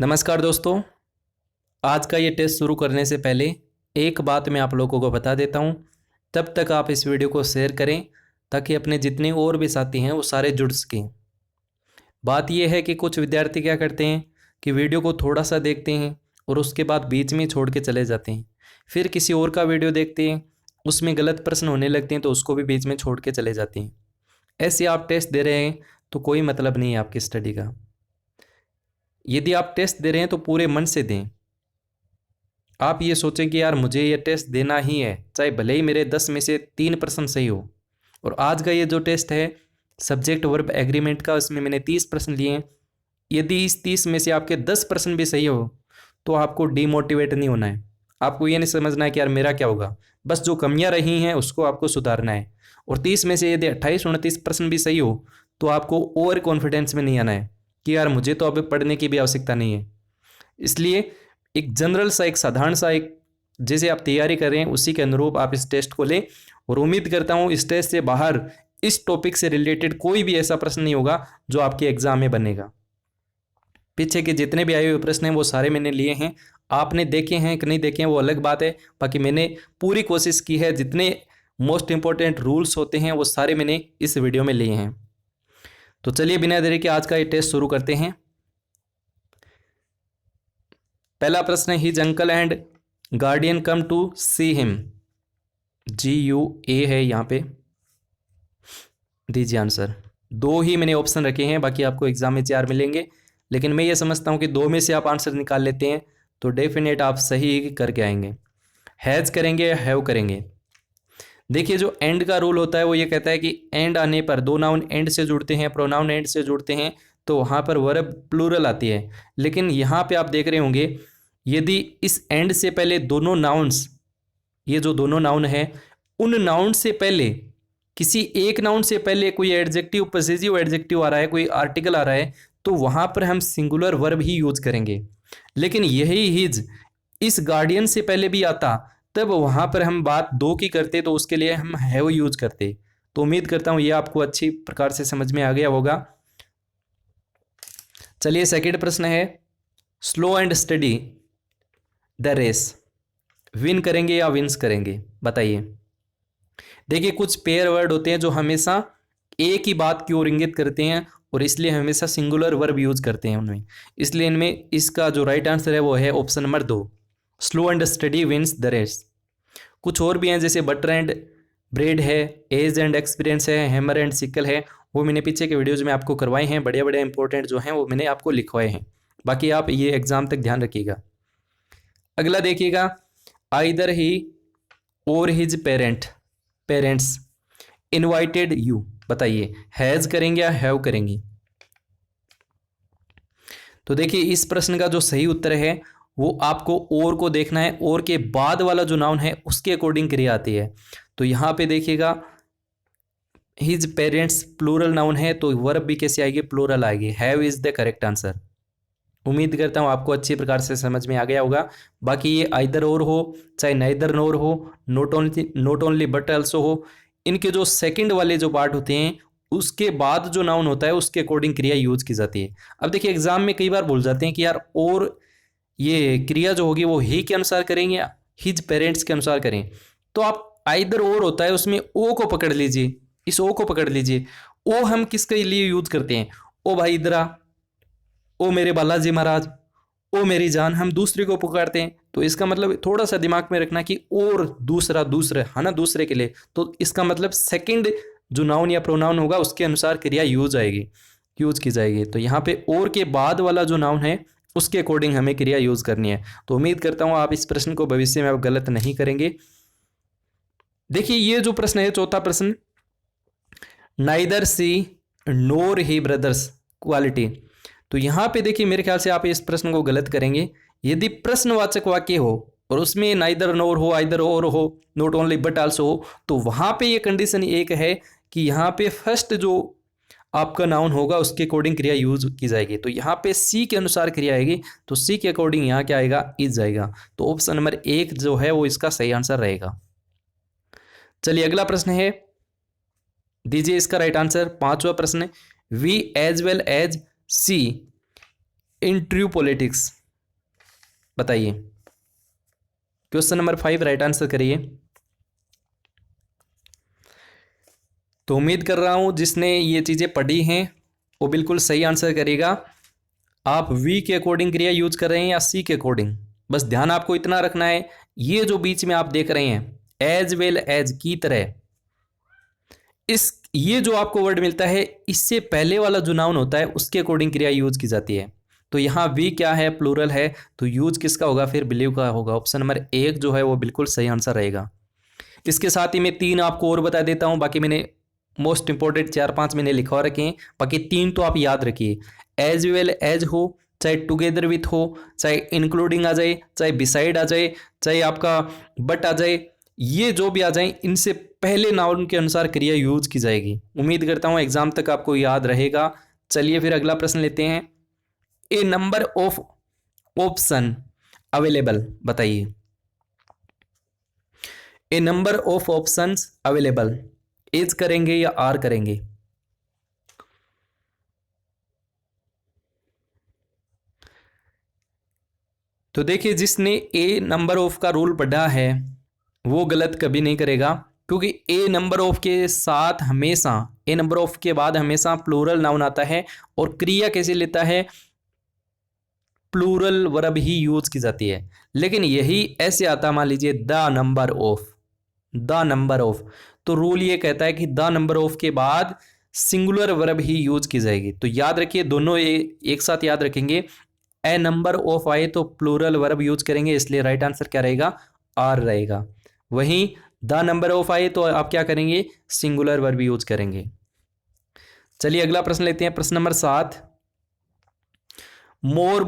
नमस्कार दोस्तों। आज का ये टेस्ट शुरू करने से पहले एक बात मैं आप लोगों को बता देता हूँ। तब तक आप इस वीडियो को शेयर करें ताकि अपने जितने और भी साथी हैं वो सारे जुड़ सकें। बात यह है कि कुछ विद्यार्थी क्या करते हैं कि वीडियो को थोड़ा सा देखते हैं और उसके बाद बीच में छोड़ के चले जाते हैं। फिर किसी और का वीडियो देखते हैं, उसमें गलत प्रश्न होने लगते हैं तो उसको भी बीच में छोड़ के चले जाते हैं। ऐसे आप टेस्ट दे रहे हैं तो कोई मतलब नहीं है आपकी स्टडी का। यदि आप टेस्ट दे रहे हैं तो पूरे मन से दें। आप ये सोचें कि यार मुझे ये टेस्ट देना ही है, चाहे भले ही मेरे 10 में से 3 प्रश्न सही हो। और आज का ये जो टेस्ट है सब्जेक्ट वर्ब एग्रीमेंट का, उसमें मैंने 30 प्रश्न लिए हैं। यदि इस 30 में से आपके 10 प्रश्न भी सही हो तो आपको डीमोटिवेट नहीं होना है। आपको ये नहीं समझना है कि यार मेरा क्या होगा, बस जो कमियां रही हैं उसको आपको सुधारना है। और 30 में से यदि 28-29 प्रश्न भी सही हो तो आपको ओवर कॉन्फिडेंस में नहीं आना है कि यार मुझे तो अब पढ़ने की भी आवश्यकता नहीं है। इसलिए एक जनरल सा, एक साधारण सा, एक जैसे आप तैयारी कर रहे हैं उसी के अनुरूप आप इस टेस्ट को लें। और उम्मीद करता हूँ इस टेस्ट से बाहर इस टॉपिक से रिलेटेड कोई भी ऐसा प्रश्न नहीं होगा जो आपके एग्जाम में बनेगा। पीछे के जितने भी आए हुए प्रश्न हैं वो सारे मैंने लिए हैं। आपने देखे हैं कि नहीं देखे हैं वो अलग बात है, बाकी मैंने पूरी कोशिश की है। जितने मोस्ट इंपॉर्टेंट रूल्स होते हैं वो सारे मैंने इस वीडियो में लिए हैं। तो चलिए बिना देरी के आज का ये टेस्ट शुरू करते हैं। पहला प्रश्न है, his uncle and guardian come to see him. GUA है यहाँ पे, दीजिए आंसर। 2 ही मैंने ऑप्शन रखे हैं, बाकी आपको एग्जाम में 4 मिलेंगे। लेकिन मैं ये समझता हूँ कि 2 में से आप आंसर निकाल लेते हैं तो डेफिनेट आप सही करके आएंगे। हैज करेंगे या हैव करेंगे। देखिए जो एंड का रूल होता है वो ये कहता है कि एंड आने पर, दो नाउन एंड से जुड़ते हैं, प्रोनाउन एंड से जुड़ते हैं तो वहाँ पर वर्ब प्लूरल आती है। लेकिन यहाँ पे आप देख रहे होंगे यदि इस एंड से पहले दोनों नाउन्स, ये जो दोनों नाउन है उन नाउन से पहले किसी एक नाउन से पहले कोई एडजेक्टिव, पॉसेसिव एडजेक्टिव आ रहा है, कोई आर्टिकल आ रहा है तो वहाँ पर हम सिंगुलर वर्ब ही यूज करेंगे। लेकिन यही हिज इस गार्डियन से पहले भी आता तब वहाँ पर हम बात 2 की करते तो उसके लिए हम हैव यूज करते। तो उम्मीद करता हूँ ये आपको अच्छी प्रकार से समझ में आ गया होगा। चलिए सेकंड प्रश्न है, slow and study the race. Win करेंगे या विंस करेंगे, बताइए। देखिए कुछ पेयर वर्ड होते हैं जो हमेशा एक ही बात की ओर इंगित करते हैं और इसलिए हमेशा सिंगुलर वर्ब यूज करते हैं उनमें। इसलिए इनमें इसका जो राइट आंसर है वो है option number 2, slow and study wins the race. कुछ और भी हैं जैसे बटर एंड ब्रेड है, एज एंड एक्सपीरियंस है, हैमर एंड सिकल है। वो मैंने पीछे के वीडियोज में आपको करवाए हैं, बढ़िया बढ़िया इंपॉर्टेंट जो हैं वो मैंने आपको लिखवाए हैं। बाकी आप ये एग्जाम तक ध्यान रखिएगा। अगला देखिएगा, आइदर ही और हिज पेरेंट्स इनवाइटेड यू। बताइए हैज करेंगे या हैव करेंगे। तो देखिए इस प्रश्न का जो सही उत्तर है वो आपको और को देखना है, और के बाद वाला जो नाउन है उसके अकॉर्डिंग क्रिया आती है। तो यहाँ पे देखिएगा हिज पेरेंट्स प्लूरल नाउन है तो वर्ब भी कैसे आएगी, प्लूरल आएगी। Have is the correct answer. उम्मीद करता हूँ आपको अच्छी प्रकार से समझ में आ गया होगा। बाकी ये आइदर और हो, चाहे नाइदर नोर हो, नॉट ओनली बट आल्सो हो, इनके जो सेकंड वाले जो पार्ट होते हैं उसके बाद जो नाउन होता है उसके अकॉर्डिंग क्रिया यूज की जाती है। अब देखिए एग्जाम में कई बार भूल जाते हैं कि यार और ये क्रिया जो होगी वो ही के अनुसार करेंगे या हिज पेरेंट्स के अनुसार करें। तो आप आइदर और होता है उसमें ओ को पकड़ लीजिए, इस ओ को पकड़ लीजिए। ओ हम किसके लिए यूज करते हैं, ओ भाई इधर आ, ओ मेरे बालाजी महाराज, ओ मेरी जान, हम दूसरे को पुकारते हैं। तो इसका मतलब थोड़ा सा दिमाग में रखना कि और दूसरा है ना, दूसरे के लिए। तो इसका मतलब सेकंड जो नाउन या प्रोनाउन होगा उसके अनुसार क्रिया यूज की जाएगी। तो यहाँ पे और के बाद वाला जो नाउन है उसके अकॉर्डिंग हमें क्रिया यूज करनी है। तो उम्मीद करता हूँ आप इस प्रश्न को भविष्य में आप गलत नहीं करेंगे। देखिए ये जो प्रश्न है चौथा प्रश्न, नाइदर सी नोर ही ब्रदर्स क्वालिटी। तो यहां पे देखिए मेरे ख्याल से आप इस प्रश्न को गलत करेंगे। यदि प्रश्नवाचक वाक्य हो और उसमें नाइदर नोर हो, आइदर और हो, नॉट ओनली बट आल्सो हो, तो वहां पे ये कंडीशन एक है कि यहाँ पे फर्स्ट जो आपका नाउन होगा उसके अकॉर्डिंग क्रिया यूज की जाएगी। तो यहाँ पे सी के अनुसार क्रिया आएगी, तो सी के अकॉर्डिंग यहाँ क्या आएगा, इज आएगा। तो ऑप्शन नंबर 1 जो है वो इसका सही आंसर रहेगा। चलिए अगला प्रश्न है, दीजिए इसका राइट आंसर। 5वां प्रश्न है, we as well as she into politics. बताइए। क्वेश्चन नंबर 5 राइट आंसर करिए। तो उम्मीद कर रहा हूं जिसने ये चीजें पढ़ी हैं वो बिल्कुल सही आंसर करेगा। आप वी के अकॉर्डिंग क्रिया यूज कर रहे हैं या सी के अकॉर्डिंग, बस ध्यान आपको इतना रखना है। ये जो बीच में आप देख रहे हैं एज वेल एज की तरह, इस ये जो आपको वर्ड मिलता है इससे पहले वाला जो नाउन होता है उसके अकॉर्डिंग क्रिया यूज की जाती है। तो यहाँ वी क्या है, प्लूरल है, तो यूज किसका होगा फिर, बिलीव का होगा। ऑप्शन नंबर 1 जो है वो बिल्कुल सही आंसर रहेगा। इसके साथ ही मैं 3 आपको और बता देता हूं, बाकी मैंने मोस्ट इंपॉर्टेंट 4-5 मैंने लिखवा रखे हैं, बाकी 3 तो आप याद रखिए। एज वेल एज हो, चाहे टुगेदर विथ हो, चाहे इंक्लूडिंग आ जाए, चाहे बिसाइड आ जाए, चाहे आपका बट आ जाए, ये जो भी आ जाए इनसे पहले नाउन के अनुसार क्रिया यूज की जाएगी। उम्मीद करता हूं एग्जाम तक आपको याद रहेगा। चलिए फिर अगला प्रश्न लेते हैं। A number of option available. बताइए। A number of options available, is करेंगे या आर करेंगे? तो देखिए जिसने ए नंबर ऑफ का रूल पढ़ा है वो गलत कभी नहीं करेगा, क्योंकि ए नंबर ऑफ के साथ हमेशा, ए नंबर ऑफ के बाद हमेशा प्लूरल नाउन आता है और क्रिया कैसे लेता है, प्लूरल वर्ब ही यूज की जाती है। लेकिन यही ऐसे आता, मान लीजिए the number of, the number of, तो रूल ये कहता है कि द नंबर ऑफ के बाद सिंगुलर वर्ब ही यूज की जाएगी। तो याद रखिए दोनों एक साथ याद रखेंगे। ए नंबर ऑफ आए तो प्लूरल वर्ब यूज करेंगे, इसलिए राइट आंसर क्या रहेगा, आर रहेगा। वहीं द नंबर ऑफ आए तो आप क्या करेंगे, सिंगुलर वर्ब यूज करेंगे। चलिए अगला प्रश्न लेते हैं, प्रश्न number 7। More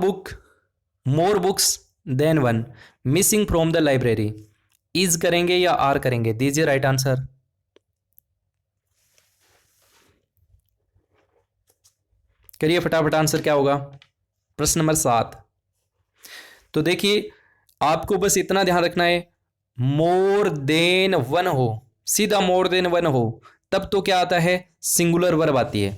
books than one missing from the library, is करेंगे या आर करेंगे? दीजिए राइट आंसर। करिए फटाफट आंसर क्या होगा प्रश्न नंबर 7। तो देखिए आपको बस इतना ध्यान रखना है, मोर देन वन हो, सीधा मोर देन वन हो तब तो क्या आता है, सिंगुलर वर्ब आती है।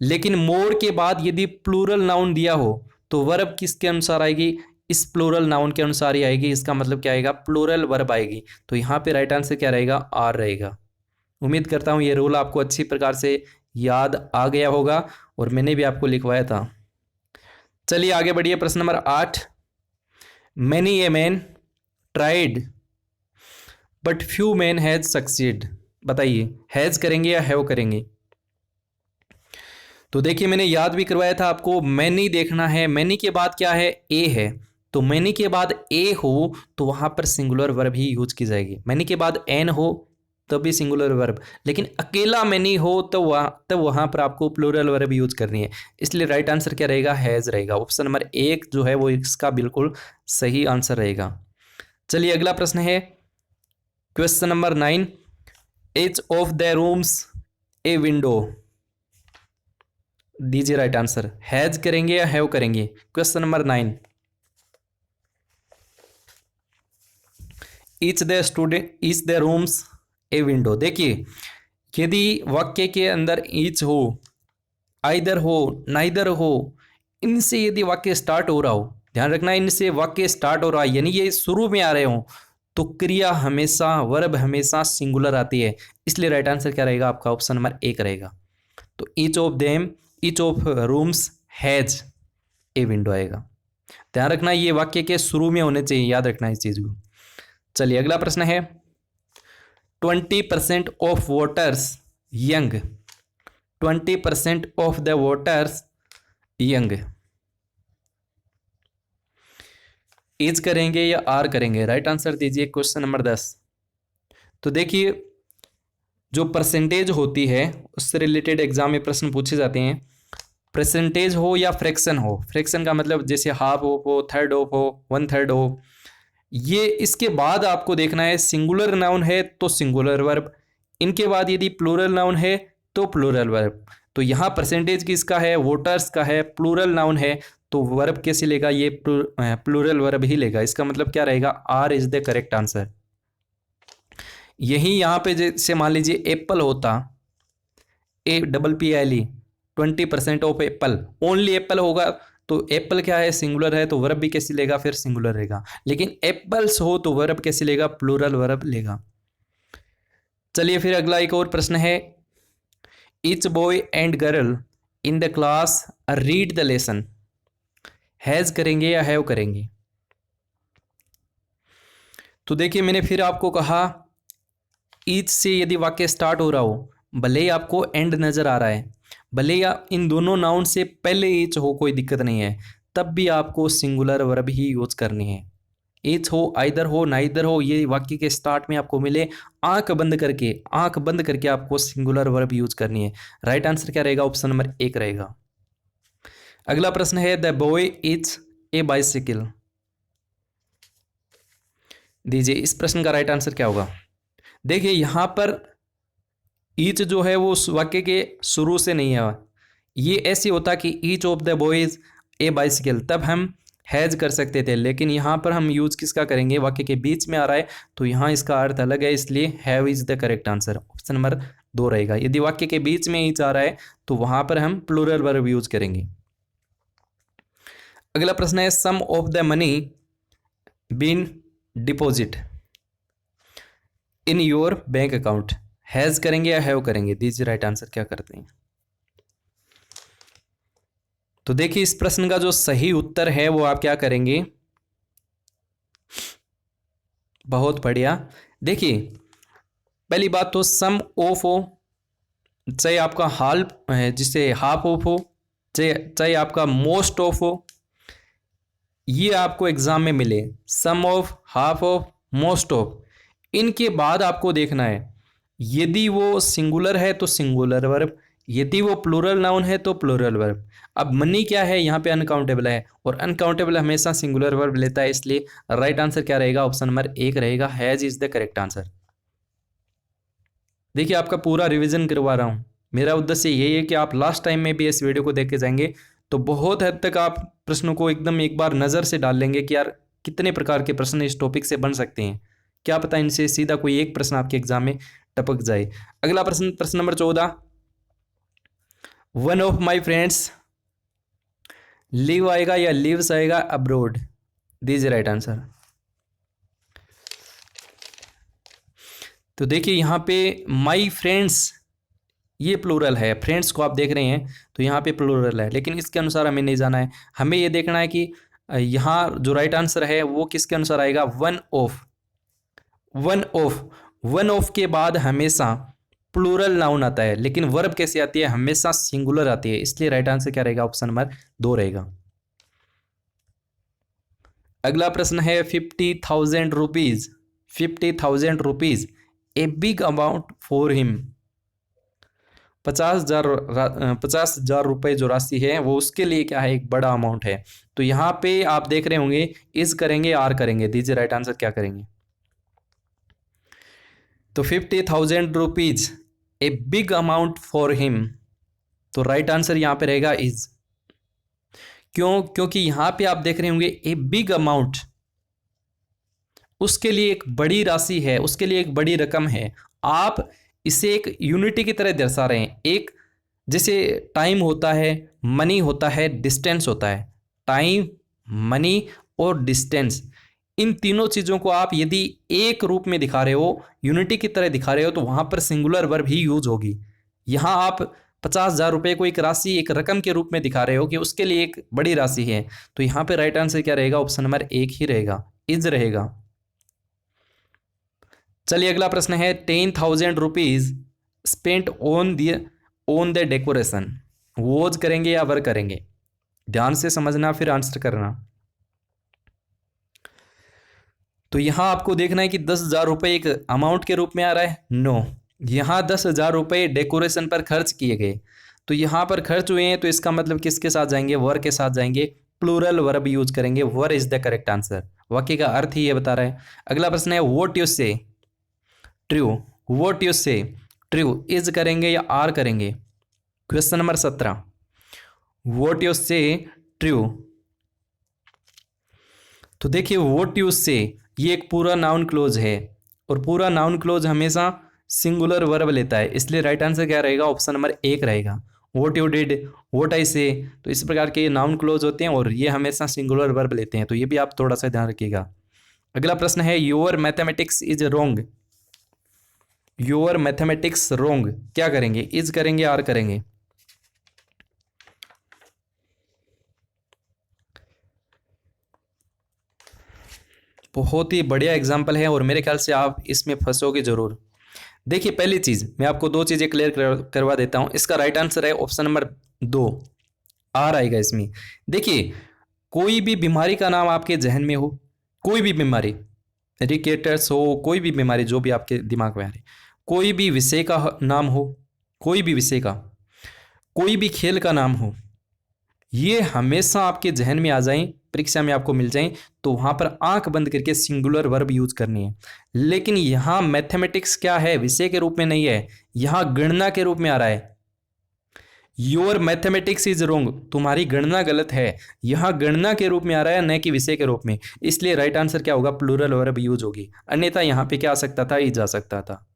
लेकिन मोर के बाद यदि प्लूरल नाउन दिया हो तो वर्ब किसके अनुसार आएगी, इस प्लूरल नाउन के अनुसार ही आएगी। इसका मतलब क्या आएगा, प्लूरल वर्ब आएगी। तो यहाँ पे राइट आंसर क्या रहेगा, आर रहेगा। उम्मीद करता हूँ ये रूल आपको अच्छी प्रकार से याद आ गया होगा और मैंने भी आपको लिखवाया था। चलिए आगे बढ़िए, प्रश्न number 8। Many a man tried but few man has succeed. बताइए हैज करेंगे या हैव करेंगे? तो देखिए मैंने याद भी करवाया था आपको, मैनी देखना है, मैनी के बाद क्या है, ए है, तो मैनी के बाद ए हो तो वहां पर सिंगुलर वर्ब ही यूज की जाएगी। मैनी के बाद एन हो तब भी सिंगुलर वर्ब, लेकिन अकेला मैनी हो तो वहां पर आपको प्लूरल वर्ब यूज करनी है। इसलिए राइट आंसर क्या रहेगा, हैज रहेगा। ऑप्शन नंबर 1 जो है वो इसका बिल्कुल सही आंसर रहेगा। चलिए अगला प्रश्न है question number 9। H of the rooms a window, दीजिए राइट आंसर। हैज करेंगे या हैव करेंगे? Question number 9। Each the rooms a window. देखिए यदि वाक्य के अंदर ईच हो, आइदर हो, नाइदर हो, इनसे यदि वाक्य स्टार्ट हो रहा हो, ध्यान रखना इनसे वाक्य स्टार्ट हो रहा है यानी ये शुरू में आ रहे हो, तो क्रिया हमेशा, वर्ब हमेशा सिंगुलर आती है। इसलिए राइट आंसर क्या रहेगा आपका, ऑप्शन नंबर 1 रहेगा। तो each of rooms has a window आएगा। ध्यान रखना ये वाक्य के शुरू में होने चाहिए, याद रखना इस चीज को। चलिए अगला प्रश्न है 20% of voters young, 20% of the voters young, is करेंगे या आर करेंगे? राइट आंसर दीजिए क्वेश्चन नंबर 10। तो देखिए जो परसेंटेज होती है उससे रिलेटेड एग्जाम में प्रश्न पूछे जाते हैं। परसेंटेज हो या फ्रैक्शन हो, फ्रैक्शन का मतलब जैसे हाफ ऑफ हो, थर्ड ऑफ हो, 1/3 हो, ये इसके बाद आपको देखना है सिंगुलर नाउन है तो सिंगुलर वर्ब, इनके बाद यदि प्लूरल नाउन है तो प्लूरल वर्ब। तो यहाँ परसेंटेज किसका है, वोटर्स का है, प्लूरल नाउन है, तो वर्ब कैसे लेगा, ये प्लूरल वर्ब ही लेगा। इसका मतलब क्या रहेगा, are is the correct answer. यही यहाँ पे जैसे मान लीजिए एप्पल होता, APPLE, 20% of Apple, only Apple होगा तो एप्पल क्या है, सिंगुलर है, तो वर्ब भी कैसे लेगा, फिर सिंगुलर रहेगा। लेकिन एप्पल्स हो तो वर्ब कैसे लेगा, प्लूरल वर्ब लेगा। चलिए फिर अगला एक और प्रश्न है, each boy and girl in the class read the lesson. Has करेंगे या हैव करेंगे? तो देखिए मैंने फिर आपको कहा, ईच से यदि वाक्य स्टार्ट हो रहा हो, भले ही आपको एंड नजर आ रहा है, भले ही इन दोनों नाउन से पहले ईच हो, कोई दिक्कत नहीं है, तब भी आपको सिंगुलर वर्ब ही यूज करनी है। ईच हो, आइदर हो, नाइदर हो, ये वाक्य के स्टार्ट में आपको मिले, आंख बंद करके आपको सिंगुलर वर्ब यूज करनी है। राइट आंसर क्या रहेगा, ऑप्शन नंबर 1 रहेगा। अगला प्रश्न है, the boy is a bicycle. दीजिए इस प्रश्न का राइट आंसर क्या होगा। देखिए यहां पर ईच जो है वो वाक्य के शुरू से नहीं है, ये ऐसे होता कि each of the boys A bicycle, तब हम हैज कर सकते थे, लेकिन यहाँ पर हम यूज किसका करेंगे, वाक्य के बीच में आ रहा है तो यहाँ इसका अर्थ अलग है, इसलिए have is the correct answer, option number 2 रहेगा। यदि वाक्य के बीच में ईच आ रहा है तो वहां पर हम प्लूरल वर्ब यूज करेंगे। अगला प्रश्न है, some of the money been deposit in your bank account. Has करेंगे या हैव करेंगे? दीजिए राइट आंसर क्या करते हैं। तो देखिए इस प्रश्न का जो सही उत्तर है वो आप क्या करेंगे, बहुत बढ़िया। देखिए पहली बात तो सम ऑफ हो, चाहे आपका हाल जिसे हाफ ऑफ हो, चाहे आपका मोस्ट ऑफ हो, ये आपको एग्जाम में मिले, some of, half of, most of, इनके बाद आपको देखना है यदि वो सिंगुलर है तो सिंगुलर वर्ब, यदि वो प्लूरल नाउन है तो प्लूरल वर्ब। अब मनी क्या है, यहाँ पे अनकाउंटेबल है, और अनकाउंटेबल हमेशा सिंगुलर वर्ब लेता है, इसलिए राइट आंसर क्या रहेगा, ऑप्शन नंबर 1 रहेगा, has is the correct answer. देखिए आपका पूरा रिवीजन करवा रहा हूँ, मेरा उद्देश्य यही है कि आप लास्ट टाइम में भी इस वीडियो को देख के जाएंगे तो बहुत हद तक आप प्रश्नों को एकदम एक बार नज़र से डाल लेंगे कि यार कितने प्रकार के प्रश्न इस टॉपिक से बन सकते हैं, क्या पता इनसे सीधा कोई एक प्रश्न आपके एग्जाम में टपक जाए। अगला प्रश्न, प्रश्न number 14, one of my friends live आएगा या लिव्स आएगा अब्रोड? दीजिए राइट आंसर। तो देखिए यहाँ पे माई फ्रेंड्स ये प्लूरल है, फ्रेंड्स को आप देख रहे हैं तो यहाँ पे प्लूरल है, लेकिन इसके अनुसार हमें नहीं जाना है, हमें ये देखना है कि यहाँ जो राइट आंसर है वो किसके अनुसार आएगा, one of. One of, one of के बाद हमेशा प्लूरल नाउन आता है, लेकिन वर्ब कैसे आती है, हमेशा सिंगुलर आती है, इसलिए राइट आंसर क्या रहेगा, ऑप्शन नंबर 2 रहेगा। अगला प्रश्न है, 50,000 rupees, 50,000 rupees a big amount for him. 50,000 रुपए जो राशि है वो उसके लिए क्या है, एक बड़ा अमाउंट है। तो यहाँ पे आप देख रहे होंगे इज करेंगे, आर करेंगे, दीजिए राइट आंसर क्या करेंगे। तो 50,000 rupees a big amount for him, तो राइट आंसर यहाँ पे रहेगा इज। क्यों? क्योंकि यहाँ पे आप देख रहे होंगे ए बिग अमाउंट, उसके लिए एक बड़ी राशि है, उसके लिए एक बड़ी रकम है, आप इसे एक यूनिटी की तरह दर्शा रहे हैं। एक जैसे टाइम होता है, मनी होता है, डिस्टेंस होता है, टाइम, मनी और डिस्टेंस, इन तीनों चीज़ों को आप यदि एक रूप में दिखा रहे हो, यूनिटी की तरह दिखा रहे हो, तो वहाँ पर सिंगुलर वर्ब ही यूज होगी। यहाँ आप 50,000 रुपये को एक राशि, एक रकम के रूप में दिखा रहे हो कि उसके लिए एक बड़ी राशि है, तो यहाँ पे राइट आंसर क्या रहेगा, ऑप्शन नंबर 1 ही रहेगा, इज रहेगा। चलिए अगला प्रश्न है, 10,000 rupees spent on the decoration. Was करेंगे या वर करेंगे? ध्यान से समझना फिर आंसर करना। तो यहां आपको देखना है कि 10,000 रुपये एक अमाउंट के रूप में आ रहा है, नो, यहाँ 10,000 रुपये डेकोरेशन पर खर्च किए गए, तो यहाँ पर खर्च हुए हैं, तो इसका मतलब किसके साथ जाएंगे, वर के साथ जाएंगे, प्लूरल वर्ब यूज करेंगे, वर इज द करेक्ट आंसर, वाक्य का अर्थ ही ये बता रहा है। अगला प्रश्न है, व्हाट यू से ट्रू, व्हाट यू से ट्रू, इज करेंगे या आर करेंगे? क्वेश्चन नंबर 17, व्हाट यू से ट्रू। तो देखिए व्हाट यू से ये एक पूरा नाउन क्लोज है, और पूरा नाउन क्लोज हमेशा सिंगुलर वर्ब लेता है, इसलिए राइट आंसर क्या रहेगा, ऑप्शन नंबर 1 रहेगा, what you did, what I से। तो इस प्रकार के नाउन क्लोज होते हैं और ये हमेशा सिंगुलर वर्ब लेते हैं, तो ये भी आप थोड़ा सा ध्यान रखिएगा। अगला प्रश्न है your mathematics is wrong. Your mathematics wrong क्या करेंगे, इज करेंगे, आर करेंगे। बहुत ही बढ़िया एग्जाम्पल है और मेरे ख्याल से आप इसमें फंसोगे जरूर। देखिए पहली चीज मैं आपको दो चीजें क्लियर करवा देता हूं। इसका राइट आंसर है ऑप्शन नंबर 2, आर आएगा इसमें। देखिए कोई भी बीमारी का नाम आपके जहन में हो, कोई भी बीमारी, रिकेटस हो, कोई भी बीमारी जो भी आपके दिमाग में आ रही, कोई भी विषय का नाम हो, कोई भी विषय का, कोई भी खेल का नाम हो, ये हमेशा आपके जहन में आ जाएं, परीक्षा में आपको मिल जाएं, तो वहां पर आंख बंद करके सिंगुलर वर्ब यूज करनी है। लेकिन यहां मैथमेटिक्स क्या है, विषय के रूप में नहीं है, यहां गणना के रूप में आ रहा है। योर मैथमेटिक्स इज रोंग, तुम्हारी गणना गलत है, यहां गणना के रूप में आ रहा है न कि विषय के रूप में। इसलिए राइट आंसर क्या होगा, प्लूरल वर्ब यूज होगी। अन्यथा यहां पे क्या आ सकता था, इज आ सकता था।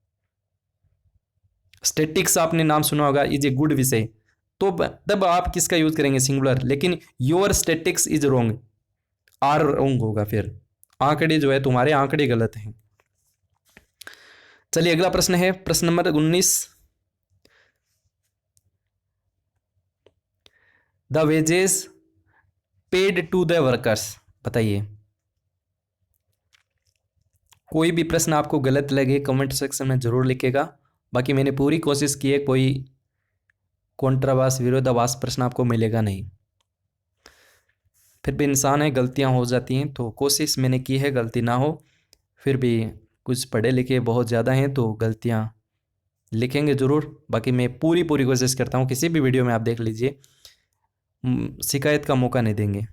स्टेटिक्स आपने नाम सुना होगा, इज ए गुड विषय, तो तब आप किसका यूज करेंगे, सिंगुलर। लेकिन your statics is wrong, are wrong होगा, फिर आंकड़े जो है तुम्हारे आंकड़े गलत हैं। चलिए अगला प्रश्न है प्रश्न number 19। The wages paid to the workers, बताइए। कोई भी प्रश्न आपको गलत लगे कमेंट सेक्शन में जरूर लिखेगा। बाकी मैंने पूरी कोशिश की है, कोई कॉन्ट्रावास विरोधाभास प्रश्न आपको मिलेगा नहीं। फिर भी इंसान है, गलतियां हो जाती हैं, तो कोशिश मैंने की है गलती ना हो। फिर भी कुछ पढ़े लिखे बहुत ज़्यादा हैं तो गलतियां लिखेंगे ज़रूर। बाकी मैं पूरी कोशिश करता हूँ, किसी भी वीडियो में आप देख लीजिए, शिकायत का मौका नहीं देंगे।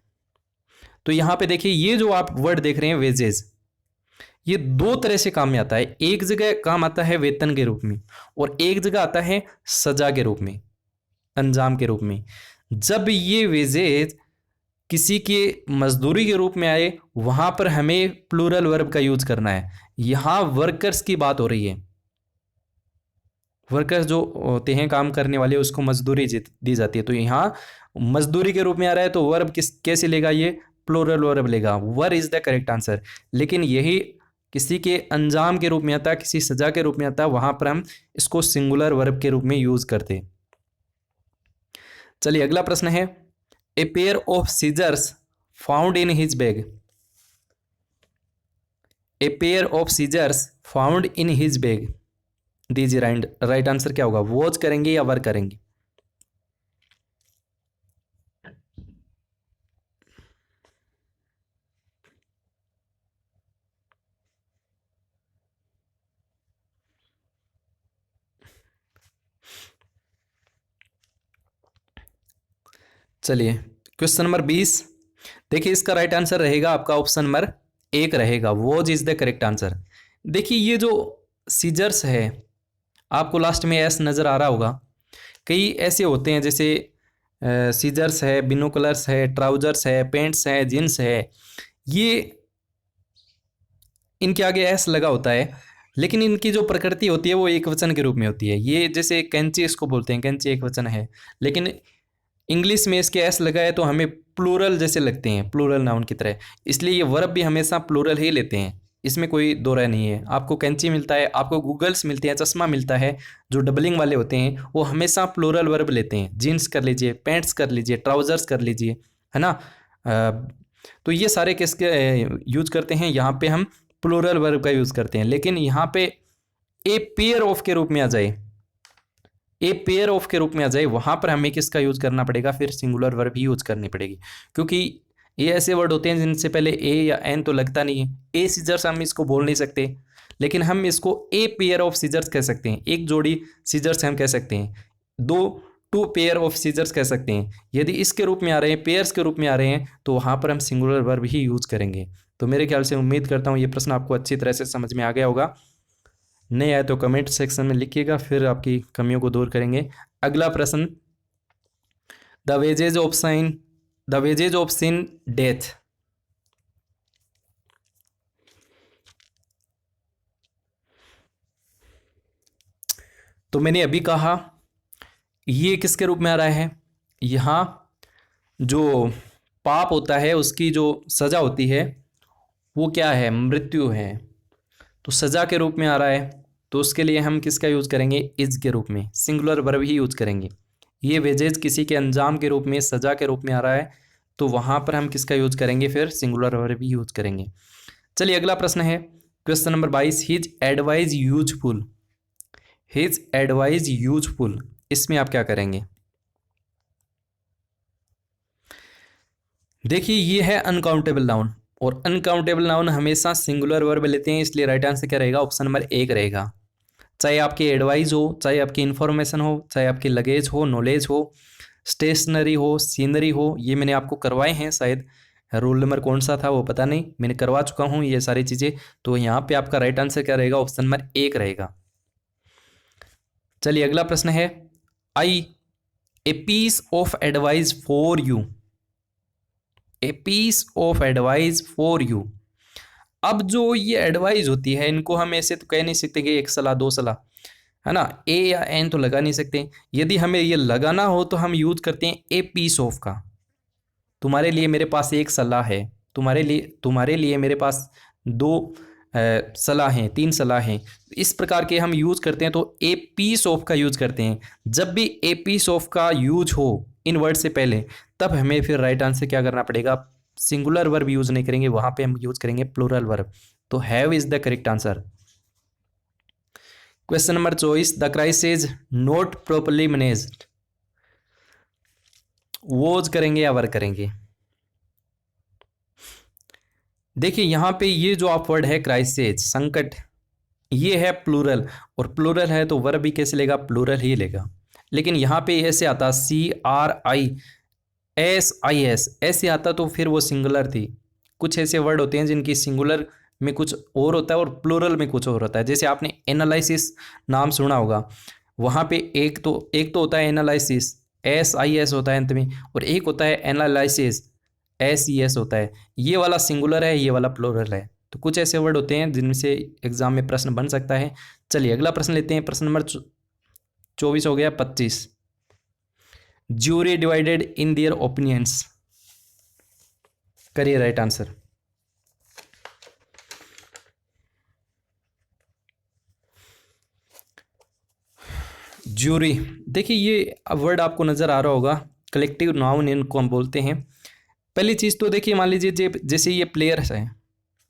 तो यहाँ पे देखिए ये जो आप वर्ड देख रहे हैं वेजेस, ये दो तरह से काम में आता है। एक जगह काम आता है वेतन के रूप में और एक जगह आता है सजा के रूप में, अंजाम के रूप में। जब ये वेजेस किसी के मजदूरी के रूप में आए वहां पर हमें प्लूरल वर्ब का यूज करना है। यहां वर्कर्स की बात हो रही है, वर्कर्स जो होते हैं काम करने वाले, उसको मजदूरी दी जाती है। तो यहाँ मजदूरी के रूप में आ रहा है तो वर्ब कैसे लेगा, ये प्लूरल वर्ब लेगा। वर इज द करेक्ट आंसर। लेकिन यही किसी के अंजाम के रूप में आता है, किसी सजा के रूप में आता है, वहां पर हम इसको सिंगुलर वर्ब के रूप में यूज करते। चलिए अगला प्रश्न है a pair of scissors found in his bag. A pair of scissors found in his bag, दीजिए राइट आंसर क्या होगा, वॉच करेंगे या वर करेंगे। चलिए क्वेश्चन नंबर 20, देखिए इसका राइट आंसर रहेगा आपका ऑप्शन नंबर 1 रहेगा, watch is the correct answer. देखिए ये जो सीजर्स है, आपको लास्ट में एस नज़र आ रहा होगा। कई ऐसे होते हैं जैसे सीजर्स है, बिनोकुलर्स है, ट्राउजर्स है, पेंट्स है, जींस है, ये इनके आगे एस लगा होता है। लेकिन इनकी जो प्रकृति होती है वो एक वचन के रूप में होती है। ये जैसे कैंची इसको बोलते हैं, कैंची एक वचन है, लेकिन इंग्लिश में इसके एस लगा है तो हमें प्लूरल जैसे लगते हैं, प्लूरल नाउन की तरह। इसलिए ये वर्ब भी हमेशा प्लूरल ही लेते हैं, इसमें कोई दो राय नहीं है। आपको कैंची मिलता है, आपको गूगल्स मिलते हैं, चश्मा मिलता है, जो डबलिंग वाले होते हैं वो हमेशा प्लूरल वर्ब लेते हैं। जीन्स कर लीजिए, पैंट्स कर लीजिए, ट्राउजर्स कर लीजिए, है ना। तो ये सारे किसके यूज करते हैं, यहाँ पे हम प्लूरल वर्ब का यूज करते हैं। लेकिन यहाँ पे ए पेयर ऑफ के रूप में आ जाए, ए पेयर ऑफ के रूप में आ जाए, वहां पर हमें किसका यूज करना पड़ेगा, फिर सिंगुलर वर्ब ही यूज करनी पड़ेगी। क्योंकि ये ऐसे वर्ड होते हैं जिनसे पहले ए या एन तो लगता नहीं है। ए सीजर्स हम इसको बोल नहीं सकते, लेकिन हम इसको ए पेयर ऑफ सीजर्स कह सकते हैं। एक जोड़ी सीजर्स हम कह सकते हैं, टू पेयर ऑफ सीजर्स कह सकते हैं। यदि इसके रूप में आ रहे हैं, पेयर्स के रूप में आ रहे हैं, तो वहां पर हम सिंगुलर वर्ब ही यूज करेंगे। तो मेरे ख्याल से उम्मीद करता हूँ ये प्रश्न आपको अच्छी तरह से समझ में आ गया होगा। नहीं आए तो कमेंट सेक्शन में लिखिएगा, फिर आपकी कमियों को दूर करेंगे। अगला प्रश्न, the wages of sin death. तो मैंने अभी कहा ये किसके रूप में आ रहा है? यहाँ जो पाप होता है उसकी जो सजा होती है वो क्या है? मृत्यु है। तो सजा के रूप में आ रहा है, तो उसके लिए हम किसका यूज करेंगे? इज के रूप में, सिंगुलर वर्ब ही यूज करेंगे। ये वेजेज किसी के अंजाम के रूप में, सजा के रूप में आ रहा है, तो वहां पर हम किसका यूज करेंगे? फिर सिंगुलर वर्ब ही यूज करेंगे। चलिए अगला प्रश्न है question number 22, his advise useful. His advise useful, इसमें आप क्या करेंगे? देखिए ये है अनकाउंटेबल नाउन, और अनकाउंटेबल नाउन हमेशा सिंगुलर वर्ब लेते हैं, इसलिए राइट आंसर क्या रहेगा? ऑप्शन नंबर 1 रहेगा। चाहे आपकी एडवाइस हो, चाहे आपकी इंफॉर्मेशन हो, चाहे आपकी लगेज हो, नॉलेज हो, स्टेशनरी हो, सीनरी हो, ये मैंने आपको करवाए हैं। शायद रोल नंबर कौन सा था वो पता नहीं, मैंने करवा चुका हूँ ये सारी चीज़ें। तो यहाँ पे आपका राइट आंसर क्या रहेगा? ऑप्शन नंबर 1 रहेगा। चलिए अगला प्रश्न है, I a piece of advice for you. A piece of advice for you. अब जो ये एडवाइस होती है, इनको हम ऐसे तो कह नहीं सकते कि एक सलाह, दो सलाह, है ना, ए या एन तो लगा नहीं सकते। यदि हमें ये लगाना हो तो हम यूज करते हैं ए पीस ऑफ का। तुम्हारे लिए मेरे पास एक सलाह है, तुम्हारे लिए मेरे पास दो सलाह हैं, 3 सलाह हैं, इस प्रकार के हम यूज करते हैं। तो ए पीस ऑफ का यूज करते हैं। जब भी ए पीस ऑफ का यूज हो इन वर्ड से पहले, तब हमें फिर राइट आंसर क्या करना पड़ेगा? सिंगुलर वर्ब यूज नहीं करेंगे, वहां पे हम यूज करेंगे प्लूरल वर्ब। तो have is the correct answer. Question number 24, the crisis not properly managed. Was करेंगे या वर्क करेंगे? देखिए यहां पे ये जो आप वर्ड है क्राइसिस, संकट, ये है प्लूरल, और प्लूरल है तो वर्ब भी कैसे लेगा? प्लूरल ही लेगा। लेकिन यहाँ पे ऐसे आता CRISIS, ऐसे आता तो फिर वो सिंगुलर थी। कुछ ऐसे वर्ड होते हैं जिनकी सिंगुलर में कुछ और होता है और प्लूरल में कुछ और होता है। जैसे आपने एनालिसिस नाम सुना होगा, वहाँ पे एक तो होता है एनालिसिस, SIS होता है अंत में, और एक होता है एनालिसिस, SES होता है। ये वाला सिंगुलर है, ये वाला प्लूरल है। तो कुछ ऐसे वर्ड होते हैं जिनमें से एग्जाम में प्रश्न बन सकता है। चलिए अगला प्रश्न लेते हैं, प्रश्न नंबर 24 हो गया। 25, jury divided in their opinions. करिए राइट आंसर। ज्यूरी, देखिए ये वर्ड आपको नजर आ रहा होगा, कलेक्टिव नाउन इनको हम बोलते हैं। पहली चीज तो देखिए, मान लीजिए जैसे ये प्लेयर्स हैं,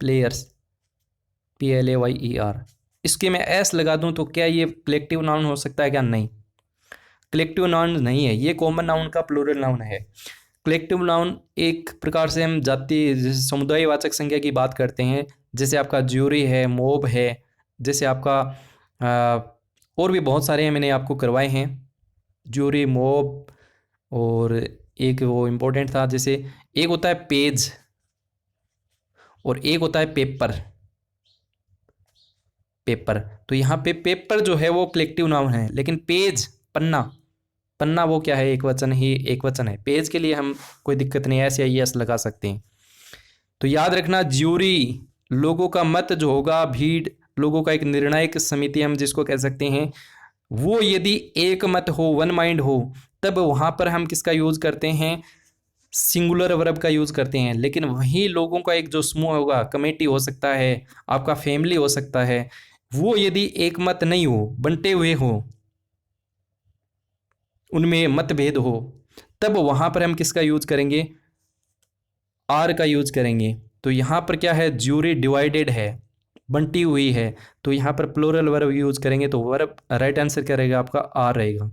प्लेयर्स, PLAYER, इसके मैं एस लगा दूं तो क्या ये कलेक्टिव नाउन हो सकता है क्या? नहीं, कलेक्टिव नाउन नहीं है, ये कॉमन नाउन का प्लूरल नाउन है। कलेक्टिव नाउन एक प्रकार से हम जाति समुदायवाचक संज्ञा की बात करते हैं, जैसे आपका ज्यूरी है, मोब है, जैसे आपका और भी बहुत सारे हैं, मैंने आपको करवाए हैं, ज्यूरी, मोब, और एक वो इम्पोर्टेंट था, जैसे एक होता है पेज और एक होता है पेपर। पेपर, तो यहाँ पे पेपर जो है वो कलेक्टिव नाउन है, लेकिन पेज, पन्ना, पन्ना वो क्या है? एक वचन ही, एक वचन है। पेज के लिए हम कोई दिक्कत नहीं है, ऐसे या यस लगा सकते हैं। तो याद रखना, ज्यूरी लोगों का मत जो होगा, भीड़ लोगों का एक निर्णायक समिति हम जिसको कह सकते हैं, वो यदि एक मत हो, वन माइंड हो, तब वहां पर हम किसका यूज करते हैं? सिंगुलर वर्ब का यूज करते हैं। लेकिन वही लोगों का एक जो समूह होगा, कमेटी हो सकता है, आपका फैमिली हो सकता है, वो यदि एक मत नहीं हो, बंटे हुए हो, उनमें मतभेद हो, तब वहां पर हम किसका यूज करेंगे? आर का यूज करेंगे। तो यहां पर क्या है? ज्यूरी डिवाइडेड है, बंटी हुई है, तो यहां पर प्लूरल वर्ब यूज करेंगे। तो वर्ब राइट आंसर क्या रहेगा आपका? आर रहेगा।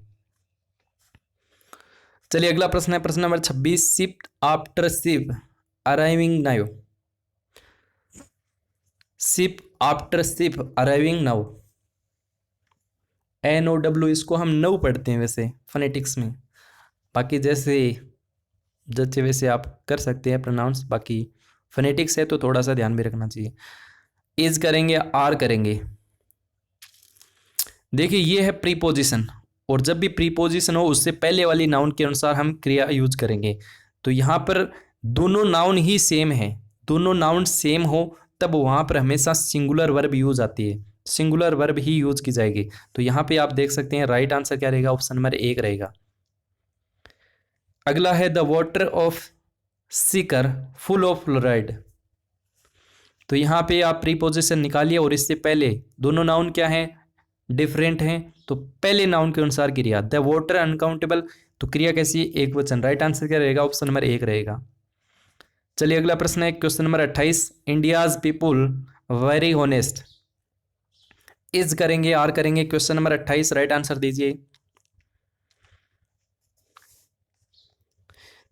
चलिए अगला प्रश्न है, प्रश्न number 26, ship after ship arriving now. Ship after ship arriving now, NOW, इसको हम नौ पढ़ते हैं वैसे फोनेटिक्स में, बाकी जैसे जैसे वैसे आप कर सकते हैं प्रोनाउंस, बाकी फोनेटिक्स है तो थोड़ा सा ध्यान में रखना चाहिए। इज करेंगे, आर करेंगे। देखिए ये है प्रीपोजिशन, और जब भी प्रीपोजिशन हो उससे पहले वाली नाउन के अनुसार हम क्रिया यूज करेंगे। तो यहाँ पर दोनों नाउन ही सेम है, दोनों नाउन सेम हो तब वहाँ पर हमेशा सिंगुलर वर्ब यूज आती है। सिंगुलर वर्ब ही यूज की जाएगी। तो यहाँ पे आप देख सकते हैं राइट आंसर क्या रहेगा, ऑप्शन नंबर 1 रहेगा। अगला है the water of Sikar full of fluoride. तो यहाँ पे आप प्रीपोजिशन निकालिए और इससे पहले दोनों नाउन क्या हैं, डिफरेंट हैं। तो पहले नाउन के अनुसार क्रिया, द वाटर अनकाउंटेबल, तो क्रिया कैसी है, एक वचन। राइट आंसर क्या रहेगा, ऑप्शन नंबर 1 रहेगा। चलिए अगला प्रश्न है question number 28, India's people very honest. Is करेंगे, आर करेंगे, क्वेश्चन नंबर 28 राइट आंसर दीजिए।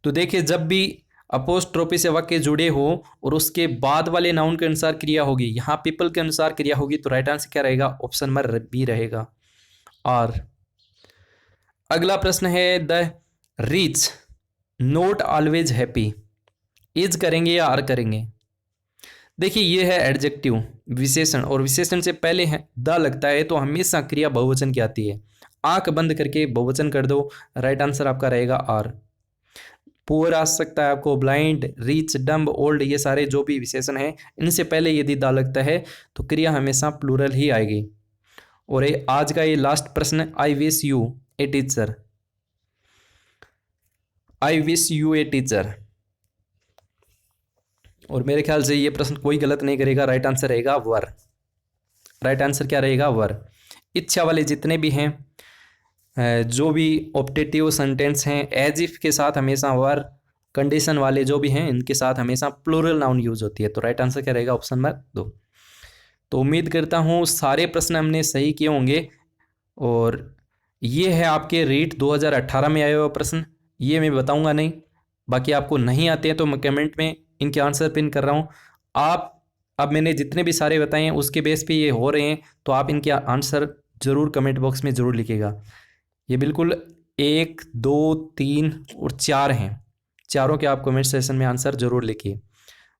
तो देखिए जब भी अपोस्ट्रोफी से वाक्य जुड़े हो और उसके बाद वाले नाउन के अनुसार क्रिया होगी, यहाँ पीपल के अनुसार क्रिया होगी, तो राइट आंसर क्या रहेगा, ऑप्शन नंबर बी रहेगा। और अगला प्रश्न है the rich not always happy. Is करेंगे या आर करेंगे। देखिए ये है एडजेक्टिव विशेषण, और विशेषण से पहले है द लगता है तो हमेशा क्रिया बहुवचन की आती है। आंख बंद करके बहुवचन कर दो, राइट आंसर आपका रहेगा आर। पुअर आ सकता है आपको, ब्लाइंड, रिच, डम्ब, ओल्ड, ये सारे जो भी विशेषण हैं इनसे पहले यदि दा लगता है तो क्रिया हमेशा प्लूरल ही आएगी। और ये आज का ये लास्ट प्रश्न, I wish U a teacher. I wish U a teacher, और मेरे ख्याल से ये प्रश्न कोई गलत नहीं करेगा, राइट आंसर रहेगा वर। राइट आंसर क्या रहेगा, वर। इच्छा वाले जितने भी हैं, जो भी ऑप्टेटिव सेंटेंस हैं, एज इफ के साथ हमेशा वर, कंडीशन वाले जो भी हैं इनके साथ हमेशा प्लूरल नाउन यूज होती है। तो राइट आंसर क्या रहेगा, ऑप्शन नंबर 2। तो उम्मीद करता हूँ सारे प्रश्न हमने सही किए होंगे। और ये है आपके रीट 2018 में आए हुए प्रश्न, ये मैं बताऊंगा नहीं, बाकी आपको नहीं आते हैं तो मैं कमेंट में इनके आंसर पिन कर रहा हूँ। आप अब मैंने जितने भी सारे बताए हैं उसके बेस पे ये हो रहे हैं, तो आप इनके आंसर ज़रूर कमेंट बॉक्स में ज़रूर लिखिएगा। ये बिल्कुल 1, 2, 3 और 4 हैं, चारों के आप कमेंट सेशन में आंसर ज़रूर लिखिए।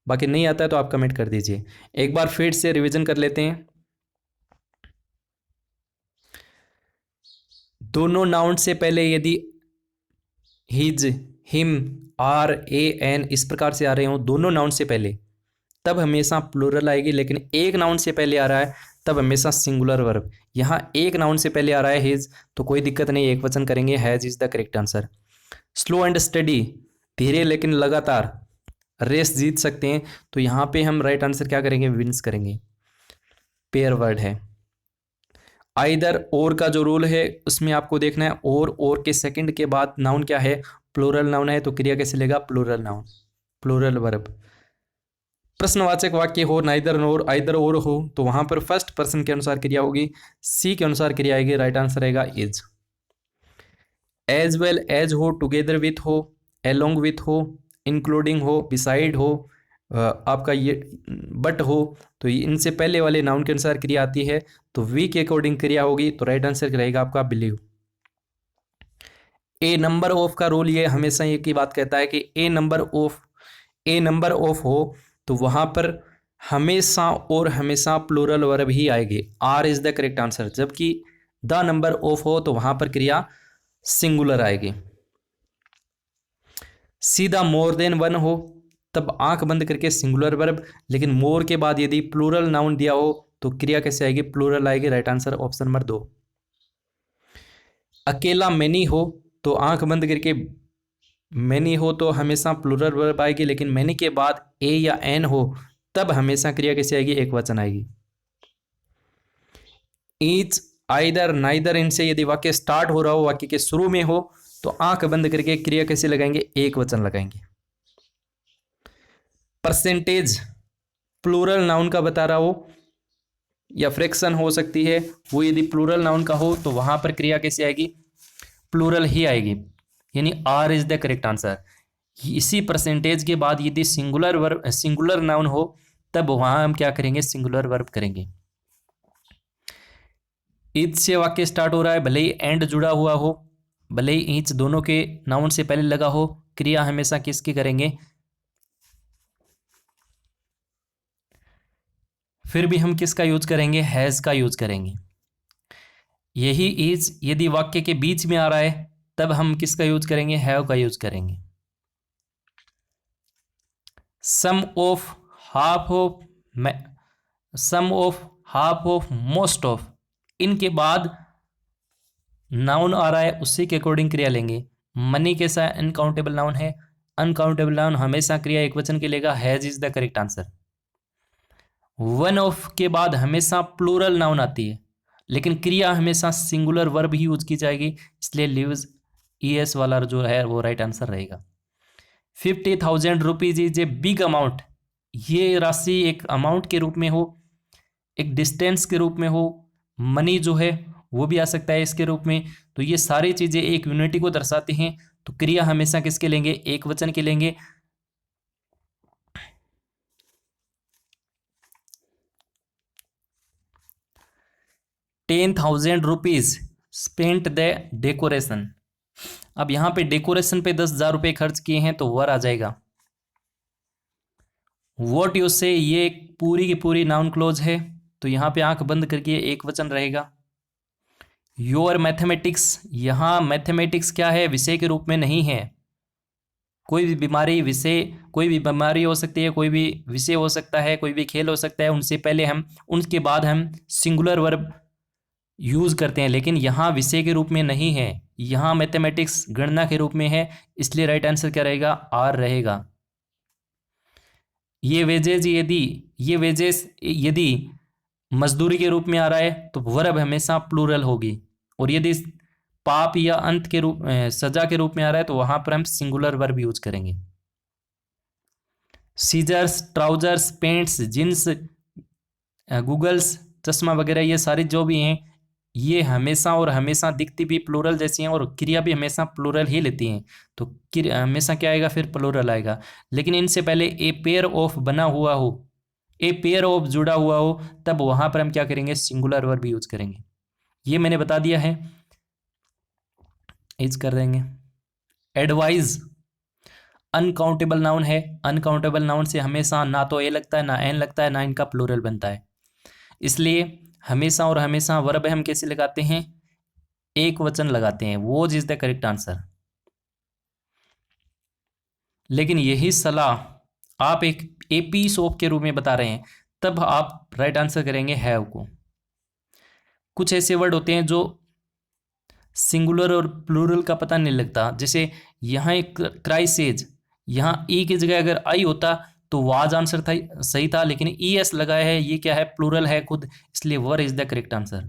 बाकी नहीं आता है तो आप कमेंट कर दीजिए। एक बार फिर से रिवीजन कर लेते हैं। दोनों नाउन से पहले यदि his, him, are, a, an इस प्रकार से आ रहे हो दोनों नाउन से पहले, तब हमेशा प्लूरल आएगी। लेकिन एक नाउन से पहले आ रहा है तब हमेशा सिंगुलर वर्ब। यहाँ एक नाउन से पहले आ रहा है हिज, तो कोई दिक्कत नहीं, एक वचन करेंगे, has is the correct answer. Slow and study, धीरे लेकिन लगातार, रेस जीत सकते हैं, तो यहाँ पे हम राइट आंसर क्या करेंगे, विंस करेंगे, पेयर वर्ड है। आइदर और का जो रूल है उसमें आपको देखना है और के सेकंड के बाद नाउन क्या है, प्लूरल नाउन है, तो क्रिया कैसे लेगा, प्लूरल नाउन, प्लूरल वर्ब। प्रश्नवाचक वाक्य हो, नाइदर नोर, आइदर और हो, तो वहां पर फर्स्ट पर्सन के अनुसार क्रिया होगी, सी के अनुसार क्रिया आएगी, राइट आंसर रहेगा इज। एज वेल एज हो, टुगेदर विथ हो, एलोंग विथ हो, इंक्लूडिंग हो, बिसाइड हो, आपका ये बट हो, तो इनसे पहले वाले नाउन के अनुसार क्रिया आती है, तो वी के अकॉर्डिंग क्रिया होगी, तो राइट आंसर रहेगा आपका बिलीव। ए नंबर ऑफ का रूल ये हमेशा एक ही बात कहता है कि ए नंबर ऑफ हो तो वहां पर हमेशा और हमेशा प्लूरल वर्ब ही आएगी, are is the correct answer. जबकि द नंबर ऑफ हो तो वहां पर क्रिया सिंगुलर आएगी। सीधा मोर देन वन हो तब आंख बंद करके सिंगुलर वर्ब, लेकिन मोर के बाद यदि प्लूरल नाउन दिया हो तो क्रिया कैसे आएगी, प्लूरल आएगी, राइट आंसर ऑप्शन नंबर 2। अकेला मैनी हो तो आंख बंद करके मैनी हो तो हमेशा प्लूरल वर्ब आएगी, लेकिन मैनी के बाद ए या एन हो तब हमेशा क्रिया कैसे आएगी, एक वचन आएगी। ईच, आइदर, नाइदर, इनसे यदि वाक्य स्टार्ट हो रहा हो, वाक्य के शुरू में हो, तो आंख बंद करके क्रिया कैसे लगाएंगे, एक वचन लगाएंगे। परसेंटेज प्लूरल नाउन का बता रहा हो या फ्रैक्शन हो सकती है, वो यदि प्लूरल नाउन का हो तो वहां पर क्रिया कैसे आएगी, प्लूरल ही आएगी, यानी are is the correct answer. इसी परसेंटेज के बाद यदि सिंगुलर नाउन हो तब वहां हम क्या करेंगे, सिंगुलर वर्ब करेंगे। ईच से वाक्य स्टार्ट हो रहा है, भले ही एंड जुड़ा हुआ हो, भले ही ईच दोनों के नाउन से पहले लगा हो, क्रिया हमेशा किसकी करेंगे, फिर भी हम किसका यूज करेंगे, हैज का यूज करेंगे। यही ईच यदि वाक्य के बीच में आ रहा है तब हम किसका यूज करेंगे, हैव का यूज करेंगे। Some of, half of, some of half of, most of, इनके बाद नाउन आ रहा है उसी के अकॉर्डिंग क्रिया लेंगे। मनी कैसा अनकाउंटेबल नाउन है, अनकाउंटेबल नाउन हमेशा क्रिया एक वचन के लेगा, has is the correct answer. One of के बाद हमेशा प्लूरल नाउन आती है, लेकिन क्रिया हमेशा सिंगुलर वर्ब ही यूज की जाएगी, इसलिए लिव्स ES वाला जो है वो राइट आंसर रहेगा। 50,000 rupees is a big amount, ये राशि एक अमाउंट के रूप में हो, एक डिस्टेंस के रूप में हो, मनी जो है वो भी आ सकता है इसके रूप में। तो ये सारी चीजें एक यूनिटी को दर्शाती हैं, तो क्रिया हमेशा किसके लेंगे, एक वचन के लेंगे। ₹10,000 स्पेंट द डेकोरेशन। अब यहां पे डेकोरेशन पे 10,000 रुपये खर्च किए हैं तो वर आ जाएगा। वॉट यू से, ये पूरी की पूरी नाउन क्लोज है, तो यहां पे आंख बंद करके एक वचन रहेगा। योर मैथमेटिक्स, यहां मैथमेटिक्स क्या है, विषय के रूप में नहीं है। कोई भी बीमारी विषय, कोई भी बीमारी हो सकती है, कोई भी विषय हो सकता है, कोई भी खेल हो सकता है, उनसे पहले हम, उनके बाद हम सिंगुलर वर्ब यूज करते हैं, लेकिन यहाँ विषय के रूप में नहीं है, यहाँ मैथमेटिक्स गणना के रूप में है, इसलिए राइट आंसर क्या रहेगा, आर रहेगा। ये वेजेस यदि मजदूरी के रूप में आ रहा है तो वर्ब हमेशा प्लूरल होगी, और यदि पाप या अंत के रूप, सजा के रूप में आ रहा है तो वहां पर हम सिंगुलर वर्ब यूज करेंगे। Scissors, trousers, pants, jeans, goggles, चश्मा वगैरह, ये सारी जो भी हैं ये हमेशा और हमेशा दिखती भी प्लूरल जैसी हैं, और क्रिया भी हमेशा प्लूरल ही लेती हैं, तो हमेशा क्या आएगा, फिर प्लूरल आएगा। लेकिन इनसे पहले ए पेयर ऑफ बना हुआ हो, ए पेयर ऑफ जुड़ा हुआ हो, तब वहां पर हम क्या करेंगे, सिंगुलर वर्ब यूज करेंगे। ये मैंने बता दिया है, इज कर देंगे। एडवाइज अनकाउंटेबल नाउन है, अनकाउंटेबल नाउन से हमेशा ना तो ए लगता है, ना एन लगता है, ना इनका प्लूरल बनता है, इसलिए हमेशा और हमेशा वर्ब हम कैसे लगाते हैं, एक वचन लगाते हैं, वो इज द करेक्ट आंसर। लेकिन यही सलाह आप एक पीस ऑफ के रूप में बता रहे हैं, तब आप राइट आंसर करेंगे हैव को। कुछ ऐसे वर्ड होते हैं जो सिंगुलर और प्लूरल का पता नहीं लगता, जैसे यहाँ एक क्राइसेज, यहाँ ई की जगह अगर आई होता तो वाज आंसर था, सही था, लेकिन ES लगाया है, ये क्या है, प्लूरल है खुद, इसलिए were is the correct answer.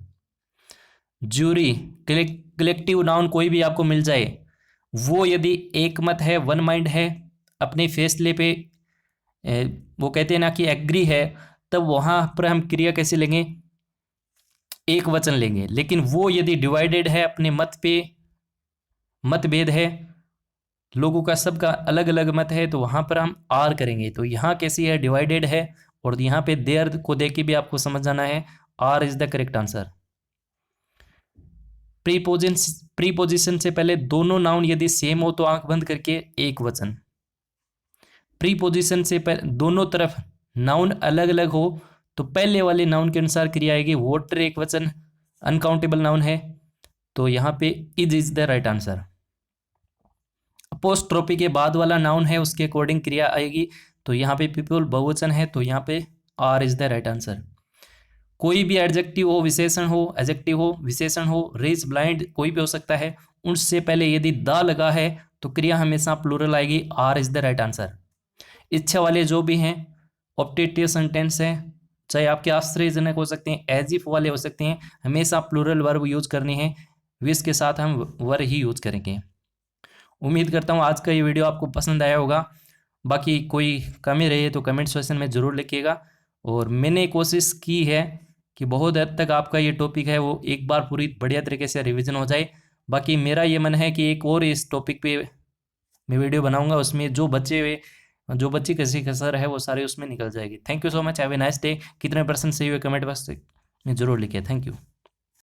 Jury, collective noun कोई भी आपको मिल जाए, वो यदि एक मत है, वन माइंड है, अपने फैसले पे वो कहते हैं ना कि एग्री है, तब वहां पर हम क्रिया कैसे लेंगे, एक वचन लेंगे। लेकिन वो यदि डिवाइडेड है, अपने मत पे मतभेद है, लोगों का सबका अलग अलग मत है, तो वहां पर हम आर करेंगे। तो यहाँ कैसी है, डिवाइडेड है, और यहाँ पे देयर को देख के भी आपको समझ जाना है, are is the correct answer. Preposition से पहले दोनों नाउन यदि सेम हो तो आंख बंद करके एक वचन। प्रीपोजिशन से पहले दोनों तरफ नाउन अलग अलग हो तो पहले वाले नाउन के अनुसार क्रिया आएगी, वोटर एक वचन, अनकाउंटेबल नाउन है, तो यहाँ पे is the right answer. Apostrophe के बाद वाला नाउन है, उसके अकॉर्डिंग क्रिया आएगी, तो यहाँ पे पीपल बहुवचन है, तो यहाँ पे are is the right answer. कोई भी एडजेक्टिव हो, विशेषण हो, एडजेक्टिव हो, विशेषण हो, रिच, ब्लाइंड, कोई भी हो सकता है, उससे पहले यदि द लगा है तो क्रिया हमेशा प्लूरल आएगी, are is the right answer. इच्छा वाले जो भी हैं, ऑप्टेटिव सेंटेंस है, चाहे आपके आश्चर्यजनक हो सकते हैं, एज इफ वाले हो सकते हैं, हमेशा प्लूरल वर्ब यूज करनी है, विश के साथ हम वर ही यूज करेंगे। उम्मीद करता हूँ आज का ये वीडियो आपको पसंद आया होगा। बाकी कोई कमी रही है तो कमेंट सेक्शन में ज़रूर लिखिएगा, और मैंने कोशिश की है कि बहुत हद तक आपका ये टॉपिक है वो एक बार पूरी बढ़िया तरीके से रिवीजन हो जाए। बाकी मेरा ये मन है कि एक और इस टॉपिक पे मैं वीडियो बनाऊंगा, उसमें जो बच्चे कैसी कसर है वो सारे उसमें निकल जाएगी। Thank you so much, have a nice day. कितने % सही हुए कमेंट बॉक्स में ज़रूर लिखिए। Thank you.